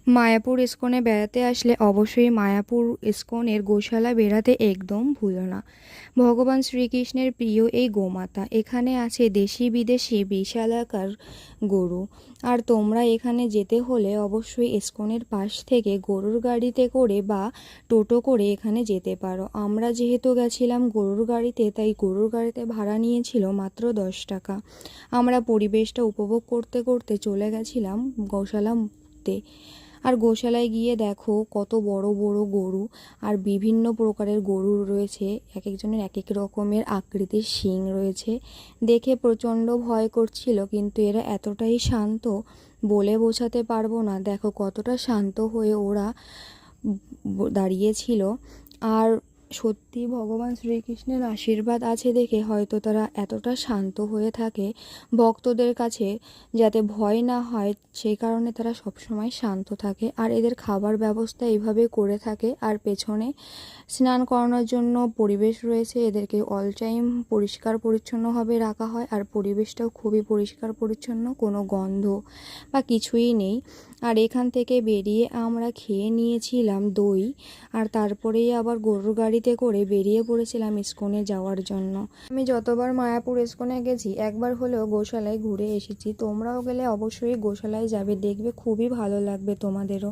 মায়াপুর ইস্কনে বেড়াতে আসলে অবশ্যই মায়াপুর ইস্কনের গোশালা বেড়াতে একদম ভুলো না। ভগবান শ্রীকৃষ্ণের প্রিয় এই গোমাতা। এখানে আছে দেশি বিদেশি বিশালাকার গরু। আর তোমরা এখানে যেতে হলে অবশ্যই ইস্কনের পাশ থেকে গরুর গাড়িতে করে বা টোটো করে এখানে যেতে পারো। আমরা যেহেতু গেছিলাম গরুর গাড়িতে, তাই গরুর গাড়িতে ভাড়া নিয়েছিল মাত্র 10 টাকা। আমরা পরিবেশটা উপভোগ করতে করতে চলে গেছিলাম গোশালাতে। আর গোশালায় গিয়ে দেখো কত বড় বড় গরু, আর বিভিন্ন প্রকারের গরু রয়েছে, এক একজনের এক এক রকমের আকৃতির শিং রয়েছে। দেখে প্রচণ্ড ভয় করছিল, কিন্তু এরা এতটাই শান্ত বলে বোঝাতে পারবো না। দেখো কতটা শান্ত হয়ে ওরা দাঁড়িয়েছিল। আর সত্যি ভগবান শ্রীকৃষ্ণের আশীর্বাদ আছে দেখে হয়তো তারা এতটা শান্ত হয়ে থাকে ভক্তদের কাছে, যাতে ভয় না হয় সেই কারণে তারা সবসময় শান্ত থাকে। আর এদের খাবার ব্যবস্থা এইভাবে করে থাকে। আর পেছনে স্নান করানোর জন্য পরিবেশ রয়েছে, এদেরকে অল টাইম পরিষ্কার পরিচ্ছন্নভাবে রাখা হয়। আর পরিবেশটাও খুবই পরিষ্কার পরিচ্ছন্ন, কোনো গন্ধ বা কিছুই নেই। আর এখান থেকে বেরিয়ে আমরা খেয়ে নিয়েছিলাম দই, আর তারপরেই আবার গরুর গাড়িতে করে বেরিয়ে পড়েছিলাম ইস্কনে যাওয়ার জন্য। আমি যতবার মায়াপুর ইস্কনে গেছি একবার হলেও গোশালায় ঘুরে এসেছি। তোমরাও গেলে অবশ্যই গোশালায় যাবে, দেখবে খুবই ভালো লাগবে তোমাদেরও।